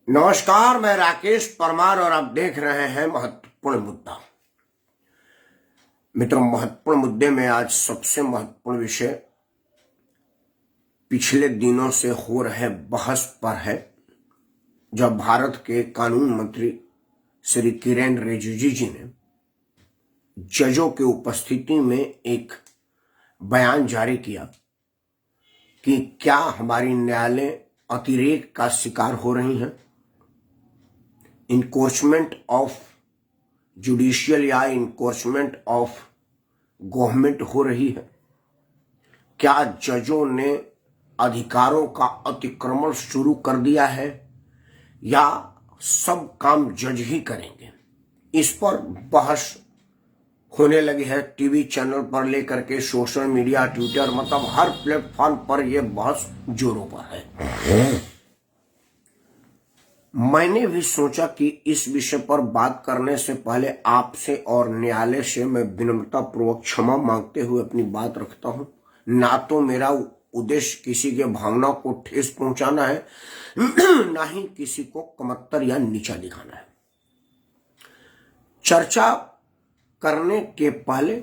नमस्कार, मैं राकेश परमार और आप देख रहे हैं महत्वपूर्ण मुद्दा। मित्रों, महत्वपूर्ण मुद्दे में आज सबसे महत्वपूर्ण विषय पिछले दिनों से हो रहे बहस पर है, जब भारत के कानून मंत्री श्री किरेन रिजिजू जी ने जजों की उपस्थिति में एक बयान जारी किया कि क्या हमारी न्यायालय अतिरेक का शिकार हो रही हैं, इनक्रोचमेंट ऑफ जुडिशियल या इनक्रोचमेंट ऑफ गवर्नमेंट हो रही है। क्या जजों ने अधिकारों का अतिक्रमण शुरू कर दिया है या सब काम जज ही करेंगे। इस पर बहस होने लगी है, टीवी चैनल पर लेकर के सोशल मीडिया, ट्विटर, मतलब हर प्लेटफॉर्म पर यह बहस जोरों पर है। मैंने भी सोचा कि इस विषय पर बात करने से पहले आपसे और न्यायालय से मैं विनम्रता पूर्वक क्षमा मांगते हुए अपनी बात रखता हूं। ना तो मेरा उद्देश्य किसी के भावना को ठेस पहुंचाना है, ना ही किसी को कमतर या नीचा दिखाना है। चर्चा करने के पहले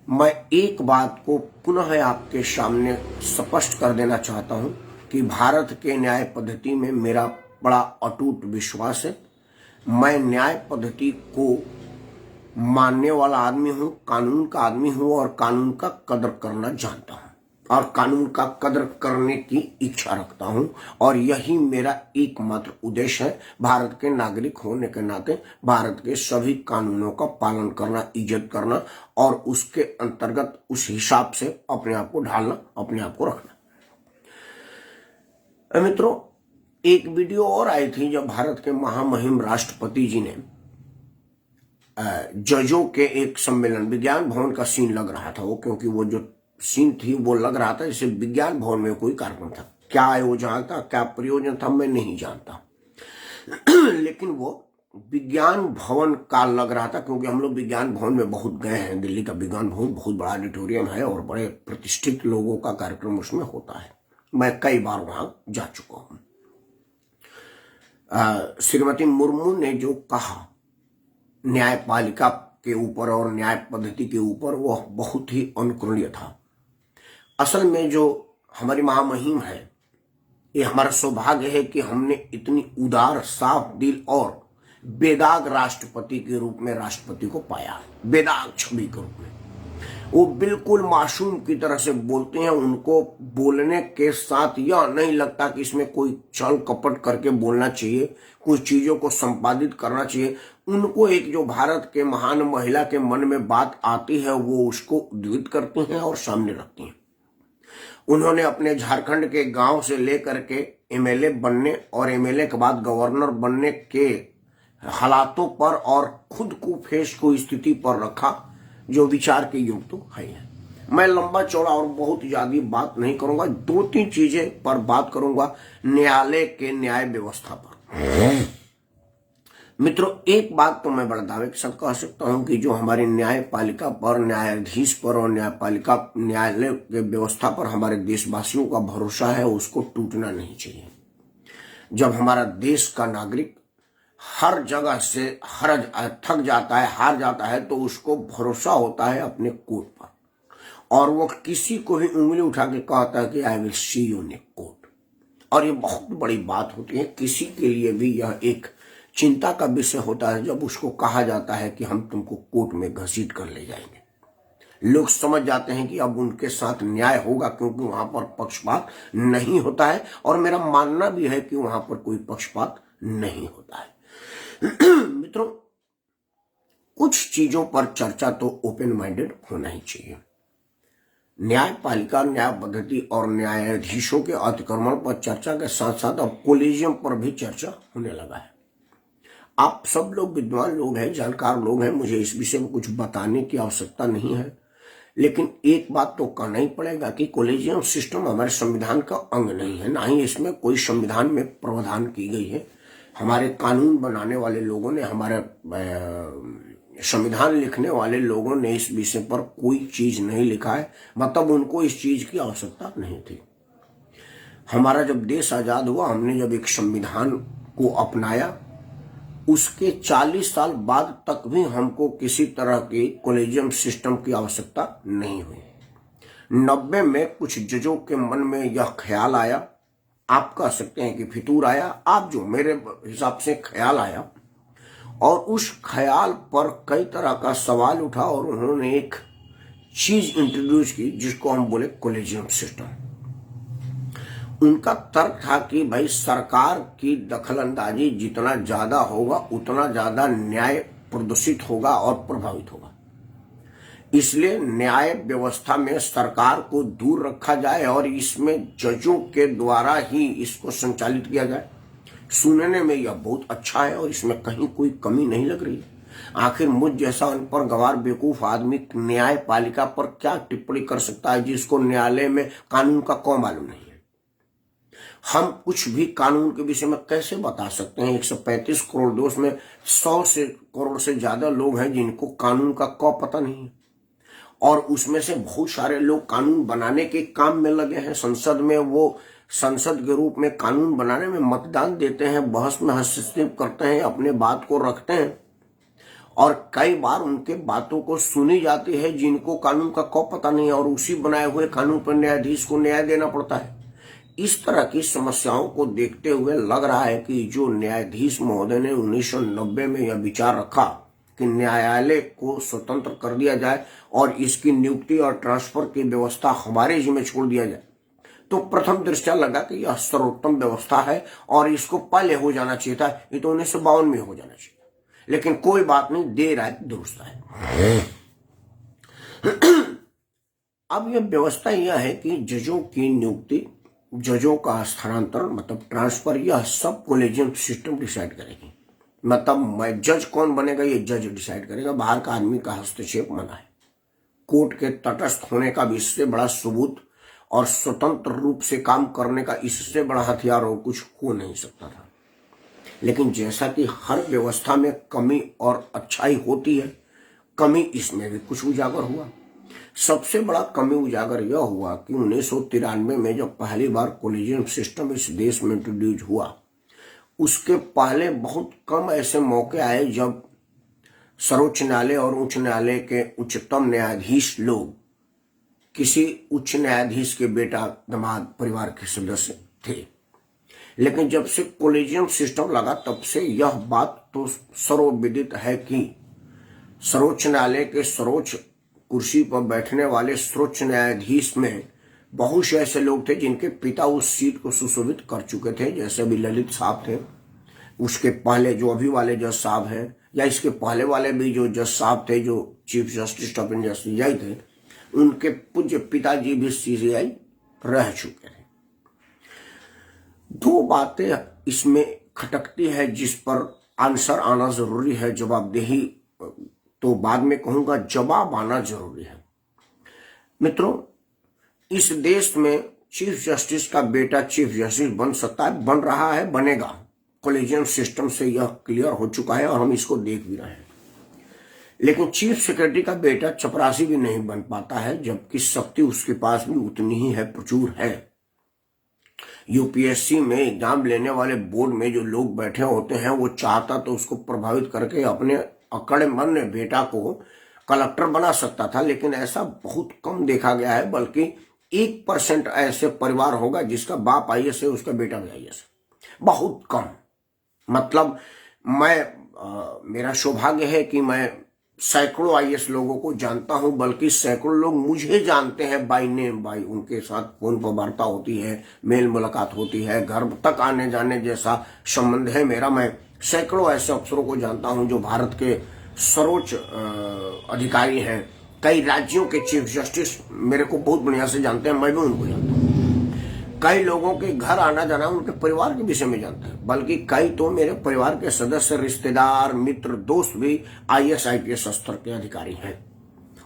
मैं एक बात को पुनः आपके सामने स्पष्ट कर देना चाहता हूं कि भारत के न्याय पद्धति में मेरा बड़ा अटूट विश्वास है। मैं न्याय पद्धति को मानने वाला आदमी हूं, कानून का आदमी हूं और कानून का कदर करना जानता हूं और कानून का कदर करने की इच्छा रखता हूं, और यही मेरा एकमात्र उद्देश्य है। भारत के नागरिक होने के नाते भारत के सभी कानूनों का पालन करना, इज्जत करना और उसके अंतर्गत उस हिसाब से अपने आप को ढालना, अपने आप को रखना। मित्रों, एक वीडियो और आई थी जब भारत के महामहिम राष्ट्रपति जी ने जजों के एक सम्मेलन, विज्ञान भवन का सीन लग रहा था वो, क्योंकि वो जो सीन थी वो लग रहा था जैसे विज्ञान भवन में कोई कार्यक्रम था। क्या आयोजन था, क्या प्रयोजन था, मैं नहीं जानता लेकिन वो विज्ञान भवन का लग रहा था, क्योंकि हम लोग विज्ञान भवन में बहुत गए हैं। दिल्ली का विज्ञान भवन बहुत बड़ा ऑडिटोरियम है और बड़े प्रतिष्ठित लोगों का कार्यक्रम उसमें होता है। मैं कई बार वहां जा चुका हूं। श्रीमती मुर्मू ने जो कहा न्यायपालिका के ऊपर और न्याय पद्धति के ऊपर, वह बहुत ही अनुकरणीय था। असल में जो हमारी महामहिम है, ये हमारा सौभाग्य है कि हमने इतनी उदार, साफ दिल और बेदाग राष्ट्रपति के रूप में राष्ट्रपति को पाया। बेदाग छवि के रूप में वो बिल्कुल मासूम की तरह से बोलते हैं। उनको बोलने के साथ यह नहीं लगता कि इसमें कोई छल कपट करके बोलना चाहिए, कुछ चीजों को संपादित करना चाहिए। उनको एक जो भारत के महान महिला के मन में बात आती है वो उसको उद्धृत करती हैं और सामने रखती हैं। उन्होंने अपने झारखंड के गांव से लेकर के एमएलए बनने और एमएलए के बाद गवर्नर बनने के हालातों पर और खुद को फेस को स्थिति पर रखा, जो विचार के योग तो है। मैं लंबा चौड़ा और बहुत ज्यादा बात नहीं करूंगा, 2-3 चीजें पर बात करूंगा न्यायालय के न्याय व्यवस्था पर। मित्रों, एक बात तो मैं बड़ा दावे के साथ कह सकता हूं कि जो हमारी न्यायपालिका पर, न्यायाधीश पर और न्यायालय के व्यवस्था पर हमारे देशवासियों का भरोसा है, उसको टूटना नहीं चाहिए। जब हमारा देश का नागरिक हर जगह से थक जाता है, हार जाता है, तो उसको भरोसा होता है अपने कोर्ट पर, और वो किसी को भी उंगली उठा के कहता है कि I will see you in court. और ये बहुत बड़ी बात होती है, किसी के लिए भी यह एक चिंता का विषय होता है जब उसको कहा जाता है कि हम तुमको कोर्ट में घसीट कर ले जाएंगे। लोग समझ जाते हैं कि अब उनके साथ न्याय होगा, क्योंकि वहां पर पक्षपात नहीं होता है, और मेरा मानना भी है कि वहां पर कोई पक्षपात नहीं होता है। मित्रों, कुछ चीजों पर चर्चा तो ओपन माइंडेड होना ही चाहिए। न्यायपालिका, न्याय पद्धति और न्यायाधीशों के अतिक्रमण पर चर्चा के साथ साथ अब कोलिजियम पर भी चर्चा होने लगा है। आप सब लोग विद्वान लोग हैं, जानकार लोग हैं, मुझे इस विषय में कुछ बताने की आवश्यकता नहीं है, लेकिन एक बात तो कहना ही पड़ेगा कि कोलिजियम सिस्टम हमारे संविधान का अंग नहीं है, ना ही इसमें कोई संविधान में प्रावधान की गई है। हमारे कानून बनाने वाले लोगों ने, हमारे संविधान लिखने वाले लोगों ने इस विषय पर कोई चीज नहीं लिखा है, मतलब उनको इस चीज की आवश्यकता नहीं थी। हमारा जब देश आजाद हुआ, हमने जब एक संविधान को अपनाया, उसके 40 साल बाद तक भी हमको किसी तरह की कॉलेजियम सिस्टम की आवश्यकता नहीं हुई। 90 में कुछ जजों के मन में यह ख्याल आया, आप कह सकते हैं कि फितूर आया, आप जो मेरे हिसाब से ख्याल आया, और उस ख्याल पर कई तरह का सवाल उठा और उन्होंने एक चीज इंट्रोड्यूस की जिसको हम बोले कॉलेजियम सिस्टम। उनका तर्क था कि भाई सरकार की दखलंदाजी जितना ज्यादा होगा उतना ज्यादा न्याय प्रदूषित होगा और प्रभावित होगा, इसलिए न्याय व्यवस्था में सरकार को दूर रखा जाए और इसमें जजों के द्वारा ही इसको संचालित किया जाए। सुनने में यह बहुत अच्छा है और इसमें कहीं कोई कमी नहीं लग रही है। आखिर मुझ जैसा अनपढ़ गंवार बेवकूफ आदमी न्यायपालिका पर क्या टिप्पणी कर सकता है जिसको न्यायालय में कानून का कौ मालूम नहीं है। हम कुछ भी कानून के विषय में कैसे बता सकते हैं? 135 करोड़ देश में 100 करोड़ से ज्यादा लोग हैं जिनको कानून का कौ पता नहीं है, और उसमें से बहुत सारे लोग कानून बनाने के काम में लगे हैं। संसद में वो संसद के रूप में कानून बनाने में मतदान देते हैं, बहस में हस्तक्षेप करते हैं, अपने बात को रखते हैं, और कई बार उनके बातों को सुनी जाती है जिनको कानून का कौ पता नहीं है, और उसी बनाए हुए कानून पर न्यायाधीश को न्याय देना पड़ता है। इस तरह की समस्याओं को देखते हुए लग रहा है कि जो न्यायाधीश महोदय ने 1990 में यह विचार रखा कि न्यायालय को स्वतंत्र कर दिया जाए और इसकी नियुक्ति और ट्रांसफर की व्यवस्था हमारे जिम्मे छोड़ दिया जाए, तो प्रथम दृष्टया लगा कि यह सर्वोत्तम व्यवस्था है और इसको पहले हो जाना चाहिए था। ये तो 1952 में हो जाना चाहिए, लेकिन कोई बात नहीं, देर आए दुरुस्त है। अब यह व्यवस्था यह है कि जजों की नियुक्ति, जजों का स्थानांतरण मतलब ट्रांसफर, यह सब कॉलेजियम सिस्टम डिसाइड करेगी। मतलब मैं जज कौन बनेगा ये जज डिसाइड करेगा, बाहर का आदमी का हस्तक्षेप मना है। कोर्ट के तटस्थ होने का भी इससे बड़ा सबूत और स्वतंत्र रूप से काम करने का इससे बड़ा हथियार और कुछ हो नहीं सकता था। लेकिन जैसा कि हर व्यवस्था में कमी और अच्छाई होती है, कमी इसमें भी कुछ उजागर हुआ। सबसे बड़ा कमी उजागर यह हुआ कि 1993 में जब पहली बार कॉलेजियम सिस्टम इस देश में इंट्रोड्यूस हुआ, उसके पहले बहुत कम ऐसे मौके आए जब सर्वोच्च न्यायालय और उच्च न्यायालय के उच्चतम न्यायाधीश लोग किसी उच्च न्यायाधीश के बेटा दामाद परिवार के सदस्य थे। लेकिन जब से कॉलेजियम सिस्टम लगा तब से यह बात तो सर्वविदित है कि सर्वोच्च न्यायालय के सर्वोच्च कुर्सी पर बैठने वाले सर्वोच्च न्यायाधीश में बहुत से ऐसे लोग थे जिनके पिता उस सीट को सुशोभित कर चुके थे, जैसे अभी ललित साहब थे, उसके पहले जो अभी वाले जज साहब हैं, या इसके पहले वाले भी जो जज साहब थे जो chief justice of India CGI थे, उनके पूज्य पिताजी भी सीजीआई रह चुके थे। दो बातें इसमें खटकती है जिस पर आंसर आना जरूरी है, जवाबदेही तो बाद में कहूंगा, जवाब आना जरूरी है। मित्रों, इस देश में चीफ जस्टिस का बेटा चीफ जस्टिस बन सकता है, बन रहा है, बनेगा। कॉलेजियम सिस्टम से यह क्लियर हो चुका है और हम इसको देख भी रहे हैं। लेकिन चीफ सेक्रेटरी का बेटा चपरासी भी नहीं बन पाता है, जबकि शक्ति उसके पास भी उतनी ही है, प्रचुर है। यूपीएससी में एग्जाम लेने वाले बोर्ड में जो लोग बैठे होते हैं, वो चाहता तो उसको प्रभावित करके अपने अकड़ मन बेटा को कलेक्टर बना सकता था, लेकिन ऐसा बहुत कम देखा गया है। बल्कि 1% ऐसे परिवार होगा जिसका बाप आईएएस है, उसका बेटा भी आईएएस है, बहुत कम। मतलब मेरा सौभाग्य है कि मैं सैकड़ों आईएएस लोगों को जानता हूं, बल्कि सैकड़ों लोग मुझे जानते हैं बाय नेम, बाय उनके साथ फोन पर वार्ता होती है, मेल मुलाकात होती है, घर तक आने जाने जैसा संबंध है मेरा। मैं सैकड़ों ऐसे अफसरों को जानता हूं जो भारत के सर्वोच्च अधिकारी हैं। कई राज्यों के चीफ जस्टिस मेरे को बहुत बढ़िया से जानते हैं, मैं भी उनको जानता हूं। कई लोगों के घर आना जाना उनके परिवार के विषय में जानते हैं, बल्कि कई तो मेरे परिवार के सदस्य, रिश्तेदार, मित्र, दोस्त भी आईएएस आईपीएस स्तर के अधिकारी हैं।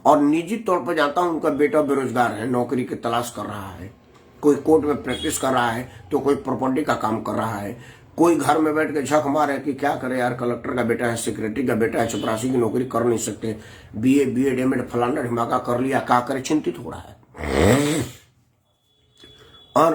और निजी तौर पर जानता हूं उनका बेटा बेरोजगार है, नौकरी की तलाश कर रहा है, कोई कोर्ट में प्रैक्टिस कर रहा है तो कोई प्रॉपर्टी का काम कर रहा है, कोई घर में बैठ के झक मार है कि क्या करे यार, कलेक्टर का बेटा है, सेक्रेटरी का बेटा है, चपरासी की नौकरी कर नहीं सकते, बीएड एमएड फलाना ढिमाका कर लिया, क्या करे, चिंतित हो रहा है। और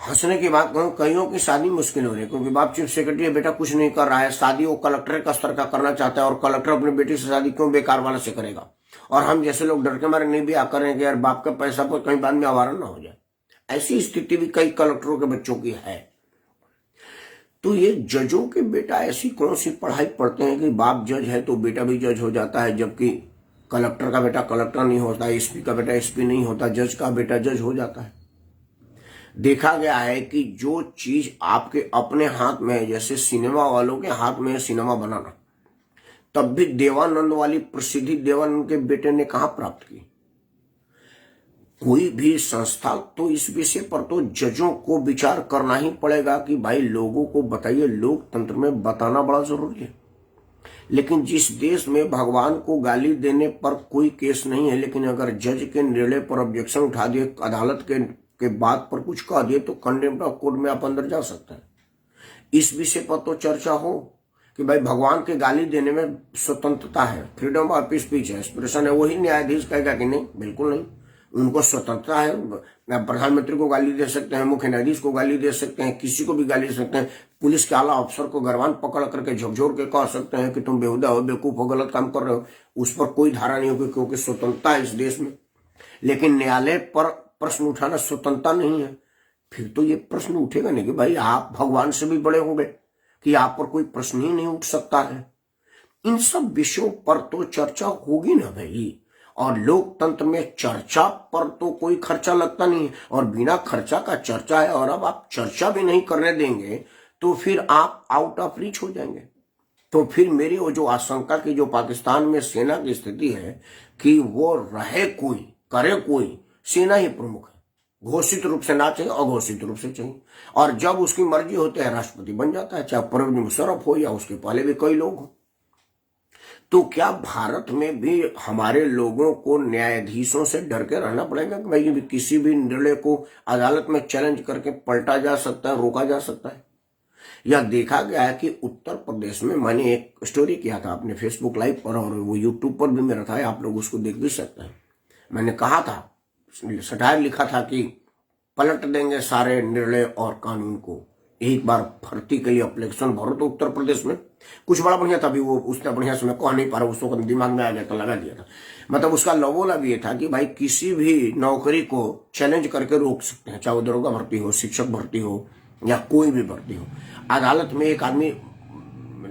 हंसने की बात कहूं, कईयों की शादी मुश्किल हो रही है क्योंकि बाप चीफ सेक्रेटरी है, बेटा कुछ नहीं कर रहा है, शादी वो कलेक्टर का स्तर का करना चाहता है और कलेक्टर अपनी बेटी से शादी क्यों बेकार वाला से करेगा। और हम जैसे लोग डर के मारे नहीं ब्याह करेंगे यार, बाप का पैसा पर कहीं बाद में आवारा ना हो जाए। ऐसी स्थिति भी कई कलेक्टरों के बच्चों की है। तो ये जजों के बेटा ऐसी कौन सी पढ़ाई पढ़ते हैं कि बाप जज है तो बेटा भी जज हो जाता है, जबकि कलेक्टर का बेटा कलेक्टर नहीं होता, एसपी का बेटा एसपी नहीं होता, जज का बेटा जज हो जाता है। देखा गया है कि जो चीज आपके अपने हाथ में है, जैसे सिनेमा वालों के हाथ में है सिनेमा बनाना, तब भी देवानंद वाली प्रसिद्धि देवानंद के बेटे ने कहां प्राप्त की। कोई भी संस्था तो इस विषय पर तो जजों को विचार करना ही पड़ेगा कि भाई लोगों को बताइए, लोकतंत्र में बताना बड़ा जरूरी है। लेकिन जिस देश में भगवान को गाली देने पर कोई केस नहीं है, लेकिन अगर जज के निर्णय पर ऑब्जेक्शन उठा दिए, अदालत के बात पर कुछ कह दिए, तो कंटेम्प्ट ऑफ कोर्ट में आप अंदर जा सकते हैं। इस विषय पर तो चर्चा हो कि भाई भगवान के गाली देने में स्वतंत्रता है, फ्रीडम ऑफ स्पीच है, एक्सप्रेशन है। वही न्यायाधीश कहेगा कि नहीं, बिल्कुल नहीं, उनको स्वतंत्रता है, प्रधानमंत्री को गाली दे सकते हैं, मुख्य न्यायाधीश को गाली दे सकते हैं, किसी को भी गाली दे सकते हैं, पुलिस के आला अफसर को गरबान पकड़ करके झकझोर के कह सकते हैं कि तुम बेहुदा हो, बेवकूफ हो, गलत काम कर रहे हो। उस पर कोई धारा नहीं होगी क्योंकि स्वतंत्रता है इस देश में। लेकिन न्यायालय पर प्रश्न उठाना स्वतंत्रता नहीं है। फिर तो ये प्रश्न उठेगा नहीं कि भाई आप भगवान से भी बड़े होंगे कि आप पर कोई प्रश्न ही नहीं उठ सकता है। इन सब विषयों पर तो चर्चा होगी ना भाई। और लोकतंत्र में चर्चा पर तो कोई खर्चा लगता नहीं है, और बिना खर्चा का चर्चा है, और अब आप चर्चा भी नहीं करने देंगे तो फिर आप आउट ऑफ रीच हो जाएंगे। तो फिर मेरी वो जो आशंका की जो पाकिस्तान में सेना की स्थिति है कि वो रहे कोई करे कोई, सेना ही प्रमुख है। घोषित रूप से ना चाहिए, अघोषित रूप से चाहिए, और जब उसकी मर्जी होती है राष्ट्रपति बन जाता है, चाहे परवेज मुशर्रफ हो या उसके पहले भी कई लोग हो। तो क्या भारत में भी हमारे लोगों को न्यायाधीशों से डर के रहना पड़ेगा कि भाई किसी भी निर्णय को अदालत में चैलेंज करके पलटा जा सकता है, रोका जा सकता है। यह देखा गया है कि उत्तर प्रदेश में, मैंने एक स्टोरी किया था अपने फेसबुक लाइव पर और वो यूट्यूब पर भी मेरा था, आप लोग उसको देख भी सकते हैं। मैंने कहा था, सटायर लिखा था कि पलट देंगे सारे निर्णय और कानून को, एक बार भर्ती के लिए अप्लीकेशन भरो। तो उत्तर प्रदेश में कुछ बड़ा बढ़िया था, अभी वो उसने बढ़िया से मैं कह नहीं पा रहा, उसको दिमाग में आ गया तो लगा दिया था। मतलब उसका लवोला भी ये था कि भाई किसी भी नौकरी को चैलेंज करके रोक सकते हैं, चाहे वो दरोगा भर्ती हो, शिक्षक भर्ती हो या कोई भी भर्ती हो। अदालत में एक आदमी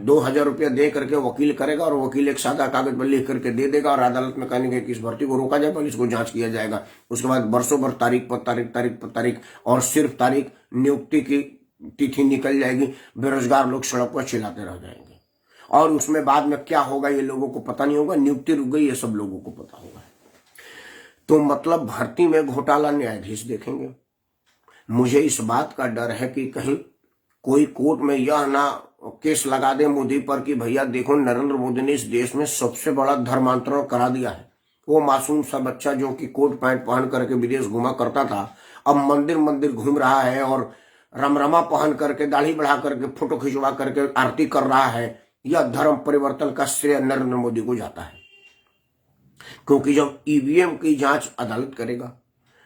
2000 रुपया दे करके वकील करेगा और वकील एक सादा कागज पर लिख करके दे देगा और अदालत में कहेंगे कि इस भर्ती को रोका जाए, पहले इसको जांच किया जाएगा। उसके बाद वर्षों भर तारीख पर तारीख, तारीख पर तारीख, और सिर्फ तारीख नियुक्ति की तिथि निकल जाएगी। बेरोजगार लोग सड़क पर चिल्लाते रह जाएंगे और उसमें बाद में क्या होगा ये लोगों को पता नहीं होगा। नियुक्ति रुक गई ये सब लोगों को पता होगा। तो मतलब भर्ती में घोटाला न्यायाधीश देखेंगे। मुझे इस बात का डर है कि कहीं कोई कोर्ट में यह ना केस लगा दे मोदी पर कि भैया देखो नरेंद्र मोदी ने इस देश में सबसे बड़ा धर्मांतरण करा दिया है। वो मासूम सा बच्चा जो कि कोट पैंट पहन करके विदेश घुमा करता था, अब मंदिर मंदिर घूम रहा है और रमरमा पहन करके दाढ़ी बढ़ा करके फोटो खिंचवा करके आरती कर रहा है। यह धर्म परिवर्तन का श्रेय नरेंद्र मोदी को जाता है, क्योंकि जब ईवीएम की जांच अदालत करेगा,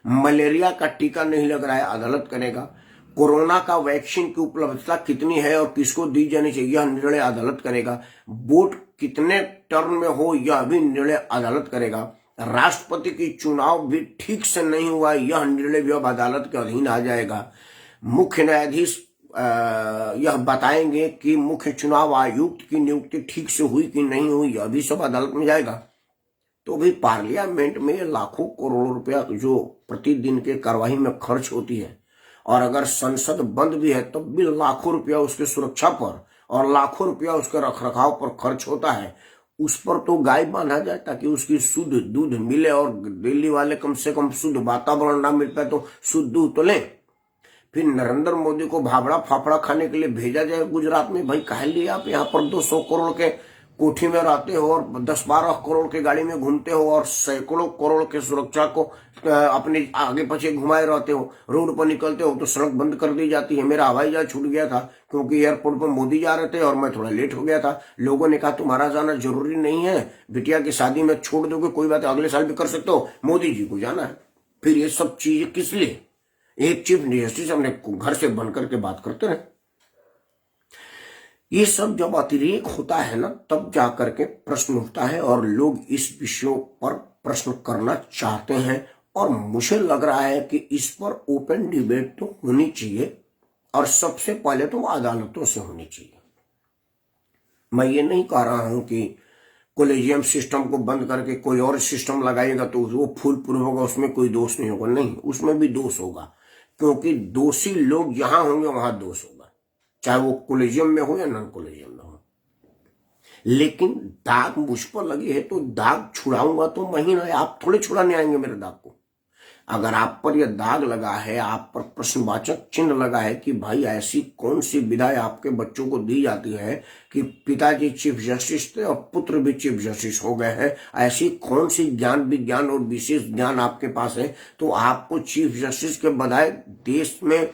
मलेरिया का टीका नहीं लग रहा है अदालत करेगा, कोरोना का वैक्सीन की उपलब्धता कितनी है और किसको दी जानी चाहिए यह निर्णय अदालत करेगा, वोट कितने टर्न में हो यह भी निर्णय अदालत करेगा, राष्ट्रपति की चुनाव भी ठीक से नहीं हुआ यह निर्णय भी अब अदालत के अधीन आ जाएगा। मुख्य न्यायाधीश यह बताएंगे कि मुख्य चुनाव आयुक्त की नियुक्ति ठीक से हुई कि नहीं हुई, यह भी सब अदालत में जाएगा। तो भी पार्लियामेंट में लाखों करोड़ों रुपया जो प्रतिदिन के कार्यवाही में खर्च होती है, और अगर संसद बंद भी है तब भी लाखों रुपया उसके सुरक्षा पर और लाखों रुपया उसके रखरखाव पर खर्च होता है। उस पर तो गाय बांधा जाए ताकि उसकी शुद्ध दूध मिले, और दिल्ली वाले कम से कम शुद्ध वातावरण ना मिल पाए तो शुद्ध दूध तो लें। फिर नरेंद्र मोदी को भाबड़ा फाफड़ा खाने के लिए भेजा जाए गुजरात में। भाई कह लिए आप यहाँ पर 200 करोड़ के कोठी में रहते हो और 10-12 करोड़ की गाड़ी में घूमते हो और सैकड़ों करोड़ के सुरक्षा को अपने आगे पीछे घुमाए रहते हो, रोड पर निकलते हो तो सड़क बंद कर दी जाती है। मेरा हवाई जहाज छूट गया था क्योंकि एयरपोर्ट पर मोदी जा रहे थे और मैं थोड़ा लेट हो गया था। लोगों ने कहा तुम्हारा जाना जरूरी नहीं है, बिटिया की शादी में छोड़ दोगे कोई बात, अगले साल भी कर सकते हो, मोदी जी को जाना है। फिर ये सब चीज किस लिए? एक चीफ जस्टिस अपने घर से बन करके बात करते रहे। ये सब जब अतिरेक होता है ना, तब जाकर के प्रश्न उठता है और लोग इस विषयों पर प्रश्न करना चाहते हैं। और मुझे लग रहा है कि इस पर ओपन डिबेट तो होनी चाहिए, और सबसे पहले तो अदालतों से होनी चाहिए। मैं ये नहीं कह रहा हूं कि कॉलेजियम सिस्टम को बंद करके कोई और सिस्टम लगाएगा तो वो फुल प्रूफ होगा, उसमें कोई दोष नहीं होगा। नहीं, उसमें भी दोष होगा, क्योंकि दोषी लोग जहां होंगे वहां दोष होगा, चाहे वो कॉलेजियम में हो या नॉन कॉलेजियम में हो। लेकिन दाग मुझ पर लगी है तो दाग छुड़ाऊंगा तो मैं ही ना, आप थोड़े छुड़ाने आएंगे मेरे दाग को। अगर आप पर यह दाग लगा है, आप पर प्रश्नवाचक चिन्ह लगा है कि भाई ऐसी कौन सी विधाएं आपके बच्चों को दी जाती है कि पिताजी चीफ जस्टिस थे और पुत्र भी चीफ जस्टिस हो गए हैं, ऐसी कौन सी ज्ञान विज्ञान और विशेष ज्ञान आपके पास है, तो आपको चीफ जस्टिस के बजाय देश में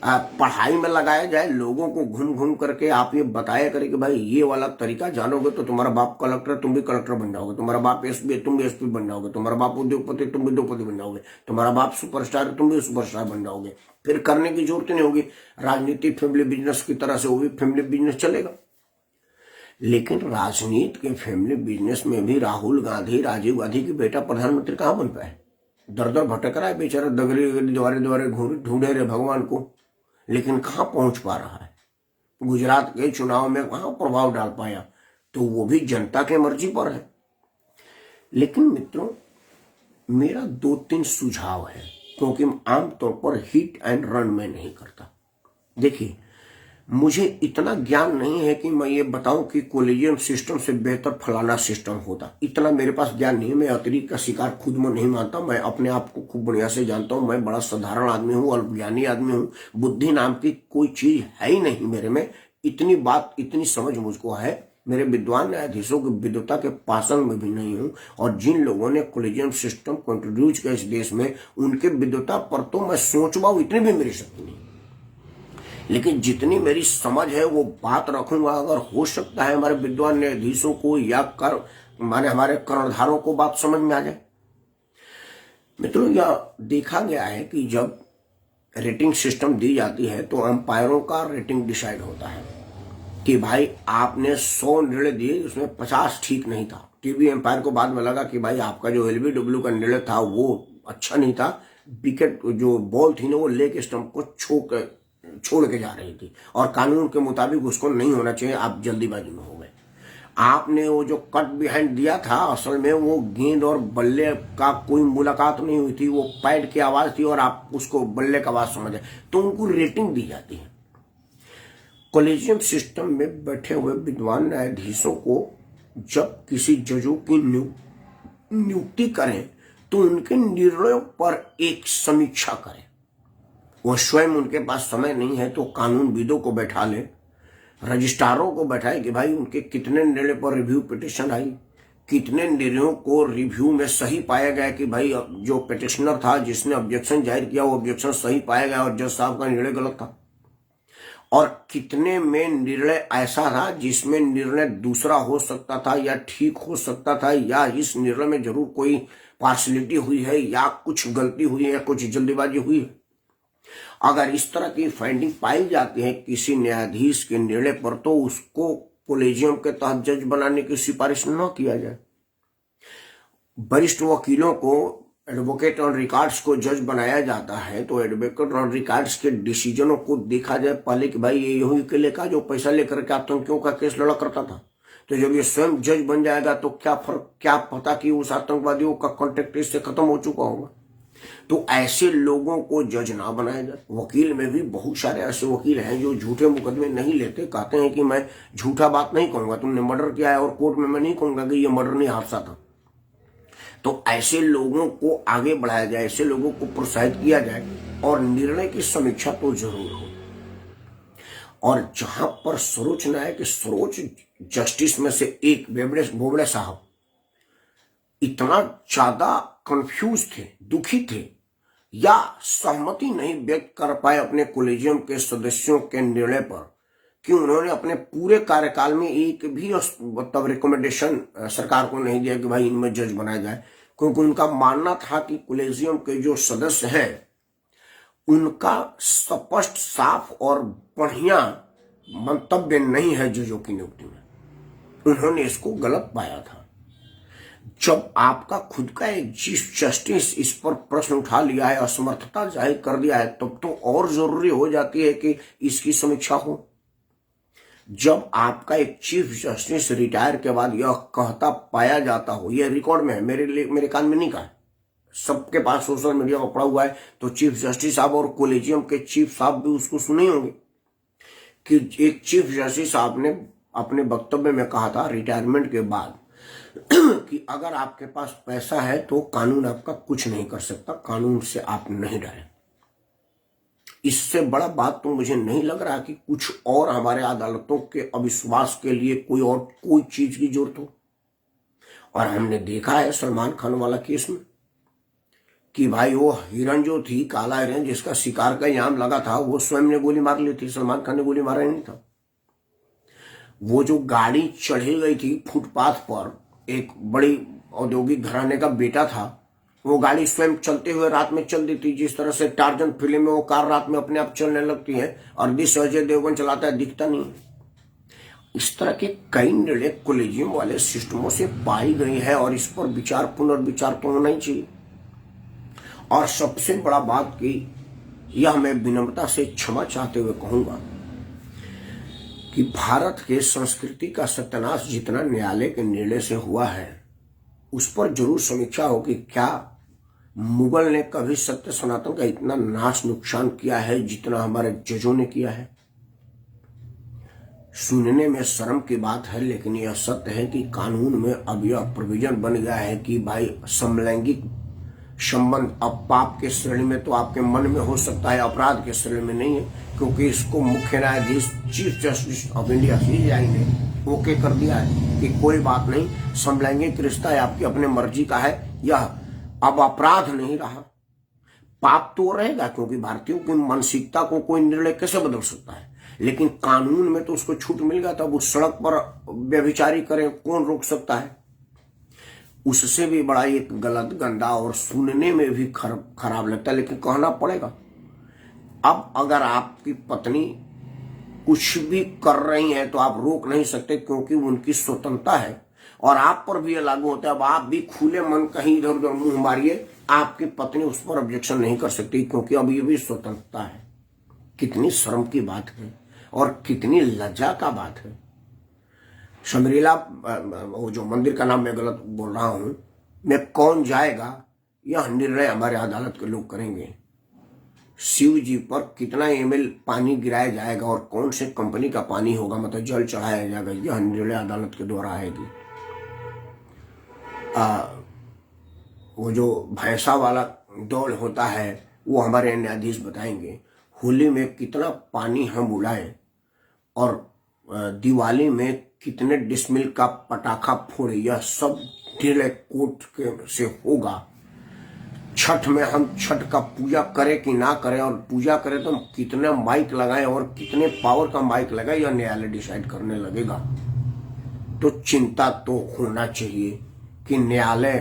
पढ़ाई में लगाया जाए, लोगों को घूम घूम करके आप ये बताया करें कि भाई ये वाला तरीका जानोगे तो तुम्हारा बाप कलेक्टर, तुम भी कलेक्टर बन जाओगे, तुम्हारा बाप एसपी, तुम भी एसपी बन जाओगे, तुम्हारा बाप उद्योगपति, तुम भी उद्योगपति बन जाओगे, तुम्हारा बाप सुपरस्टार, तुम भी सुपरस्टार बन जाओगे। फिर करने की जरूरत नहीं होगी। राजनीति फैमिली बिजनेस की तरह से वो भी फैमिली बिजनेस चलेगा। लेकिन राजनीति के फैमिली बिजनेस में भी राहुल गांधी, राजीव गांधी की बेटा प्रधानमंत्री कहां बन पाए? दर दर भटक रहा है बेचारा, दगरी द्वारे द्वारे ढूंढे रहे भगवान को, लेकिन कहां पहुंच पा रहा है? गुजरात के चुनाव में कहां प्रभाव डाल पाया? तो वो भी जनता के मर्जी पर है। लेकिन मित्रों, मेरा 2-3 सुझाव है, क्योंकि आमतौर पर हिट एंड रन में नहीं करता। देखिए, मुझे इतना ज्ञान नहीं है कि मैं ये बताऊं कि कॉलेजियम सिस्टम से बेहतर फलाना सिस्टम होता, इतना मेरे पास ज्ञान नहीं है। मैं अतिरिक्त का शिकार खुद में नहीं मानता, मैं अपने आप को खूब बढ़िया से जानता हूं। मैं बड़ा साधारण आदमी हूं, अल्पज्ञानी आदमी हूं, बुद्धि नाम की कोई चीज है ही नहीं मेरे में। इतनी बात, इतनी समझ मुझको है। मेरे विद्वान न्यायाधीशों की विद्वता के पासन में भी नहीं हूं, और जिन लोगों ने कॉलेजियम सिस्टम को इंट्रोड्यूस किया इस देश में, उनके विद्वता पर तो मैं सोच पाऊं इतनी भी मेरी शक्ति नहीं। लेकिन जितनी मेरी समझ है वो बात रखूंगा। अगर हो सकता है हमारे विद्वान न्यायाधीशों को या माने हमारे कर्णधारों को बात समझ में आ जाए। मित्रों, यह देखा गया है कि जब रेटिंग सिस्टम दी जाती है तो अंपायरों का रेटिंग डिसाइड होता है कि भाई आपने 100 निर्णय दिए, उसमें 50 ठीक नहीं था। टीवी एम्पायर को बाद में लगा कि भाई आपका जो एलबीडब्ल्यू का निर्णय था वो अच्छा नहीं था, विकेट जो बॉल थी ना वो लेग स्टंप को छोड़ के जा रही थी, और कानून के मुताबिक उसको नहीं होना चाहिए, आप जल्दीबाजी में हो गए। आपने वो जो कट बिहाइंड दिया था, असल में वो गेंद और बल्ले का कोई मुलाकात नहीं हुई थी, वो पैड की आवाज थी और आप उसको बल्ले का आवाज समझे, तो उनको रेटिंग दी जाती है। कॉलेजियम सिस्टम में बैठे हुए विद्वान न्यायाधीशों को जब किसी जजों की नियुक्ति करें तो उनके निर्णयों पर एक समीक्षा करें। वो स्वयं, उनके पास समय नहीं है तो कानूनविदों को बैठा ले, रजिस्ट्रारों को बैठाए कि भाई उनके कितने निर्णय पर रिव्यू पिटिशन आई, कितने निर्णयों को रिव्यू में सही पाया गया कि भाई जो पिटिशनर था जिसने ऑब्जेक्शन जाहिर किया वो ऑब्जेक्शन सही पाया गया और जज साहब का निर्णय गलत था, और कितने में निर्णय ऐसा था जिसमें निर्णय दूसरा हो सकता था या ठीक हो सकता था, या इस निर्णय में जरूर कोई पार्शलिटी हुई है या कुछ गलती हुई है या कुछ जल्दीबाजी हुई है। अगर इस तरह की फाइंडिंग पाई जाती है किसी न्यायाधीश के निर्णय पर, तो उसको कॉलेजियम के तहत जज बनाने की सिफारिश न किया जाए। वरिष्ठ वकीलों को, एडवोकेट ऑन रिकॉर्ड्स को जज बनाया जाता है तो एडवोकेट ऑन रिकॉर्ड्स के डिसीजनों को देखा जाए पहले कि भाई ये यही के लेकर जो पैसा लेकर के आतंकियों का केस लड़ा करता था, तो जब ये स्वयं जज बन जाएगा तो क्या फर्क, क्या पता कि उस आतंकवादियों का कॉन्टेक्ट इससे खत्म हो चुका होगा। तो ऐसे लोगों को जज ना बनाया जाए। वकील में भी बहुत सारे ऐसे वकील हैं जो झूठे मुकदमे नहीं लेते, कहते हैं कि मैं झूठा बात नहीं कहूंगा, तुमने मर्डर किया है, और कोर्ट में मैं नहीं कहूंगा कि ये मर्डर नहीं हादसा था। तो ऐसे लोगों को आगे बढ़ाया जाए, ऐसे लोगों को प्रोत्साहित किया जाए, और निर्णय की समीक्षा तो जरूर हो। और जहां पर सर्वोच्च न्यायालय के सर्वोच्च जस्टिस में से एक बोबड़े साहब इतना ज्यादा कंफ्यूज थे, दुखी थे, या सहमति नहीं व्यक्त कर पाए अपने कॉलेजियम के सदस्यों के निर्णय पर, कि उन्होंने अपने पूरे कार्यकाल में एक भी मतलब रिकमेंडेशन सरकार को नहीं दिया कि भाई इनमें जज बनाया जाए, क्योंकि उनका मानना था कि कॉलेजियम के जो सदस्य हैं उनका स्पष्ट, साफ और बढ़िया मंतव्य नहीं है जजों की नियुक्ति में। उन्होंने इसको गलत पाया था। जब आपका खुद का एक चीफ जस्टिस इस पर प्रश्न उठा लिया है, असमर्थता जाहिर कर दिया है, तब तो और जरूरी हो जाती है कि इसकी समीक्षा हो। जब आपका एक चीफ जस्टिस रिटायर के बाद यह कहता पाया जाता हो, यह रिकॉर्ड में है, मेरे कान में नहीं कहा, सबके पास सोशल मीडिया में पड़ा हुआ है, तो चीफ जस्टिस साहब और कोलेजियम के चीफ साहब भी उसको सुने होंगे कि एक चीफ जस्टिस साहब ने अपने वक्तव्य में कहा था रिटायरमेंट के बाद कि अगर आपके पास पैसा है तो कानून आपका कुछ नहीं कर सकता, कानून से आप नहीं डरें। इससे बड़ा बात तो मुझे नहीं लग रहा कि कुछ और हमारे अदालतों के अविश्वास के लिए कोई चीज की जरूरत हो। और हमने देखा है सलमान खान वाला केस में कि भाई वो हिरण जो थी, काला हिरण जिसका शिकार का इनाम लगा था, वो स्वयं ने गोली मार ली थी, सलमान खान ने गोली मारा नहीं था। वो जो गाड़ी चढ़ी गई थी फुटपाथ पर, एक बड़ी औद्योगिक घराने का बेटा था, वो गाड़ी स्वयं चलते हुए रात में चल दी थी। जिस तरह से टार्जन फिल्म में वो कार रात में अपने आप चलने लगती है और जिस अजय देवगन चलाता है दिखता नहीं। इस तरह के कई निर्णय कोलेजियम वाले सिस्टमों से पाई गई है और इस पर विचार, पुनर्विचार तो होना ही चाहिए। और सबसे बड़ा बात की यह मैं विनम्रता से क्षमा चाहते हुए कहूंगा कि भारत के संस्कृति का सत्यानाश जितना न्यायालय के निर्णय से हुआ है, उस पर जरूर समीक्षा हो कि क्या मुगल ने कभी सत्य सनातन का इतना नाश नुकसान किया है जितना हमारे जजों ने किया है। सुनने में शर्म की बात है, लेकिन यह सत्य है कि कानून में अब यह प्रोविजन बन गया है कि भाई समलैंगिक संबंध अब पाप के श्रेणी में तो आपके मन में हो सकता है, अपराध के श्रेणी में नहीं है, क्योंकि इसको मुख्य न्यायाधीश chief justice of India CJI ने ओके कर दिया है कि कोई बात नहीं, समलैंगिक रिश्ता है आपकी अपने मर्जी का है, यह अब अपराध नहीं रहा। पाप तो रहेगा, क्योंकि भारतीयों की मानसिकता को कोई निर्णय कैसे बदल सकता है, लेकिन कानून में तो उसको छूट मिल गया। तब उस सड़क पर व्यभिचारी करें, कौन रोक सकता है। उससे भी बड़ा एक गलत, गंदा और सुनने में भी खराब लगता है, लेकिन कहना पड़ेगा। अब अगर आपकी पत्नी कुछ भी कर रही है तो आप रोक नहीं सकते, क्योंकि उनकी स्वतंत्रता है और आप पर भी यह लागू होता है। अब आप भी खुले मन कहीं इधर उधर मुंह मारिए, आपकी पत्नी उस पर ऑब्जेक्शन नहीं कर सकती, क्योंकि अब ये भी स्वतंत्रता है। कितनी शर्म की बात है और कितनी लज्जा का बात है। शबरीला, वो जो मंदिर का नाम मैं गलत बोल रहा हूं, में कौन जाएगा यह निर्णय हमारे अदालत के लोग करेंगे। शिव जी पर कितना ml पानी गिराया जाएगा और कौन से कंपनी का पानी होगा, मतलब जल चढ़ाया जाएगा, यह निर्णय अदालत के द्वारा आएगी। वो जो भैंसा वाला दौड़ होता है वो हमारे न्यायाधीश बताएंगे। होली में कितना पानी हम उड़ाएं और दिवाली में कितने डिसमिल का पटाखा फोड़े, यह सब निर्णय कोर्ट के से होगा। छठ में हम छठ का पूजा करें कि ना करें, और पूजा करें तो कितने माइक लगाएं और कितने पावर का माइक लगाएं, यह न्यायालय डिसाइड करने लगेगा। तो चिंता तो होना चाहिए कि न्यायालय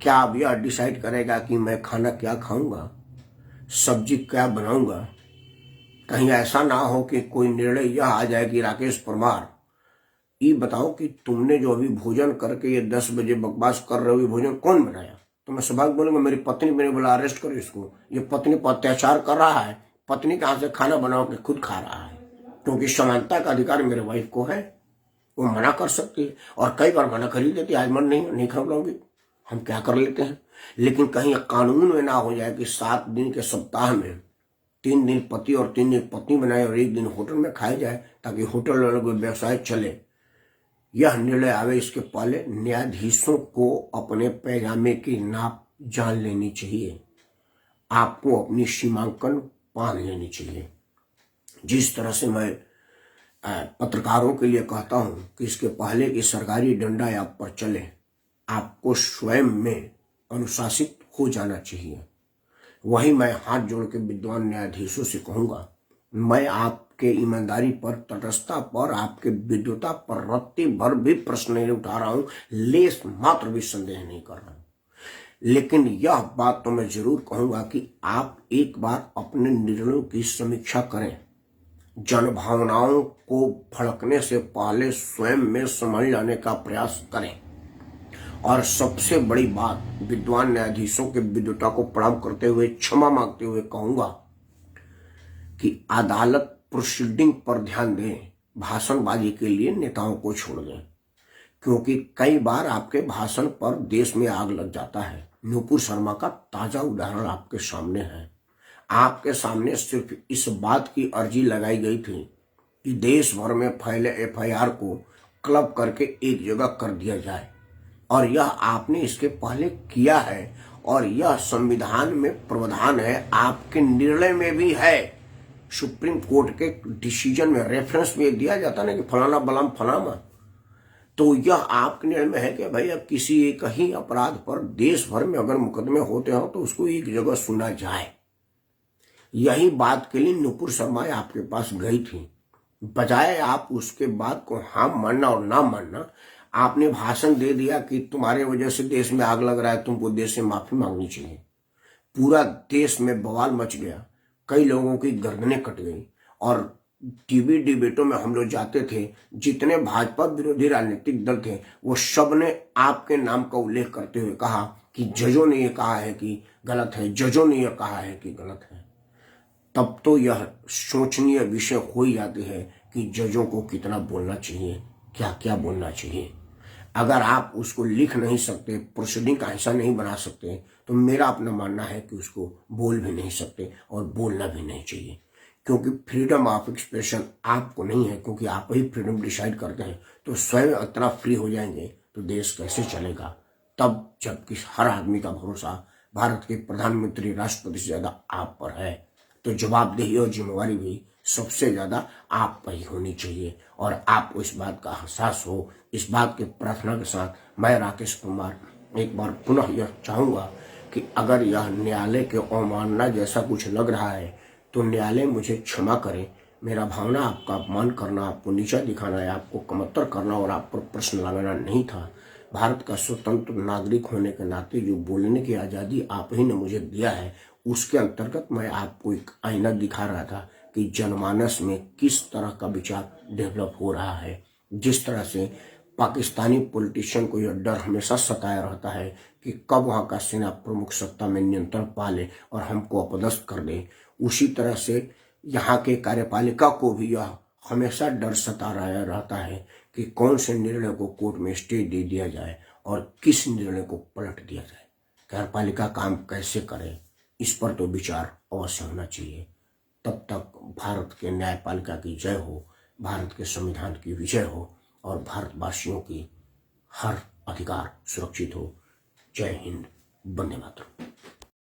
क्या अब यह डिसाइड करेगा कि मैं खाना क्या खाऊंगा, सब्जी क्या बनाऊंगा। कहीं ऐसा ना हो कि कोई निर्णय यह आ जाए कि राकेश परमार, ये बताओ कि तुमने जो अभी भोजन करके ये 10 बजे बकवास कर रहे हो, ये भोजन कौन बनाया। तो मैं सवाल बोलूंगा मेरी पत्नी, मैंने बोला अरेस्ट करो इसको, ये पत्नी पर अत्याचार कर रहा है। पत्नी कहाँ से खाना बनाओ के खुद खा रहा है, क्योंकि समानता का अधिकार मेरे वाइफ को है, वो मना कर सकती है और कई बार मना कर ही देती है, आज मन नहीं खिलाऊंगी, हम क्या कर लेते हैं। लेकिन कहीं कानून में ना हो जाए कि 7 दिन के सप्ताह में 3 दिन पति और 3 दिन पत्नी बनाए और 1 दिन होटल में खाया जाए, ताकि होटल वालों को व्यवसाय चले। यह निर्णय आवे इसके पहले न्यायाधीशों को अपने पैजामे की नाप जान लेनी चाहिए, आपको अपनी सीमांकन बांध लेनी चाहिए। जिस तरह से मैं पत्रकारों के लिए कहता हूं कि इसके पहले कि सरकारी डंडा आप पर चले, आपको स्वयं में अनुशासित हो जाना चाहिए। वही मैं हाथ जोड़ के विद्वान न्यायाधीशों से कहूंगा, मैं आपके ईमानदारी पर, तटस्थता पर, आपके विद्वता पर रत्ती भर भी प्रश्न नहीं उठा रहा हूं, लेस मात्र भी संदेह नहीं कर रहा हूं। लेकिन यह बात तो मैं जरूर कहूंगा कि आप एक बार अपने निर्णयों की समीक्षा करें। जनभावनाओं को भड़कने से पहले स्वयं में समझ लाने का प्रयास करें। और सबसे बड़ी बात, विद्वान न्यायाधीशों के विद्वता को प्रणाम करते हुए क्षमा मांगते हुए कहूंगा कि अदालत प्रोसीडिंग पर ध्यान दें, भाषणबाजी के लिए नेताओं को छोड़ दें, क्योंकि कई बार आपके भाषण पर देश में आग लग जाता है। नुपुर शर्मा का ताजा उदाहरण आपके सामने है। आपके सामने सिर्फ इस बात की अर्जी लगाई गई थी कि देश भर में फैले एफआईआर को क्लब करके एक जगह कर दिया जाए, और यह आपने इसके पहले किया है, और यह संविधान में प्रावधान है, आपके निर्णय में भी है। सुप्रीम कोर्ट के डिसीजन में रेफरेंस में दिया जाता ना कि फलाना बलाम फलाना, तो यह आपके निर्णय में है कि भाई अब किसी एक ही अपराध पर देश भर में अगर मुकदमे होते हो तो उसको एक जगह सुना जाए। यही बात के लिए नुपुर शर्मा आपके पास गई थी। बजाय आप उसके बात को हाँ मानना और ना मानना, आपने भाषण दे दिया कि तुम्हारे वजह से देश में आग लग रहा है, तुमको देश से माफी मांगनी चाहिए। पूरा देश में बवाल मच गया, कई लोगों की गर्दनें कट गई, और टीवी डिबेटों में हम लोग जाते थे, जितने भाजपा विरोधी राजनीतिक दल थे वो सब ने आपके नाम का उल्लेख करते हुए कहा कि जजों ने ये कहा है कि गलत है, जजों ने यह कहा है कि गलत है। तब तो यह सोचनीय विषय हो ही जाती है कि जजों को कितना बोलना चाहिए, क्या क्या बोलना चाहिए। अगर आप उसको लिख नहीं सकते, प्रोसीडिंग का हिस्सा नहीं बना सकते, तो मेरा अपना मानना है कि उसको बोल भी नहीं सकते और बोलना भी नहीं चाहिए, क्योंकि फ्रीडम ऑफ एक्सप्रेशन आपको नहीं है, क्योंकि आप ही फ्रीडम डिसाइड करते हैं। तो स्वयं इतना फ्री हो जाएंगे तो देश कैसे चलेगा? तब जबकि हर आदमी का भरोसा भारत के प्रधानमंत्री राष्ट्रपति से ज्यादा आप पर है, तो जवाबदेही और जिम्मेवारी भी सबसे ज्यादा आप पर ही होनी चाहिए, और आपको इस बात का एहसास हो। इस बात की प्रार्थना के साथ मैं राकेश कुमार एक बार पुनः यह चाहूंगा कि अगर यह न्यायालय के अवमानना जैसा कुछ लग रहा है तो न्यायालय मुझे क्षमा करे। मेरा भावना आपका अपमान करना, आपको नीचा दिखाना या आपको कमतर करना और आप पर प्रश्न लगाना नहीं था। भारत का स्वतंत्र नागरिक होने के नाते जो बोलने की आज़ादी आप ही ने मुझे दिया है, उसके अंतर्गत मैं आपको एक आईना दिखा रहा था कि जनमानस में किस तरह का विचार डेवलप हो रहा है। जिस तरह से पाकिस्तानी पॉलिटिशियन को यह डर हमेशा सताया रहता है कि कब वहाँ का सेना प्रमुख सत्ता में नियंत्रण पा ले और हमको अपदस्थ कर दे, उसी तरह से यहाँ के कार्यपालिका को भी यह हमेशा डर सता रहा रहता है कि कौन से निर्णय को कोर्ट में स्टे दे दिया जाए और किस निर्णय को पलट दिया जाए। कार्यपालिका काम कैसे करे, इस पर तो विचार अवश्य होना चाहिए। तब तक भारत के न्यायपालिका की जय हो, भारत के संविधान की विजय हो और भारतवासियों की हर अधिकार सुरक्षित हो। जय हिंद, वंदे मातरम।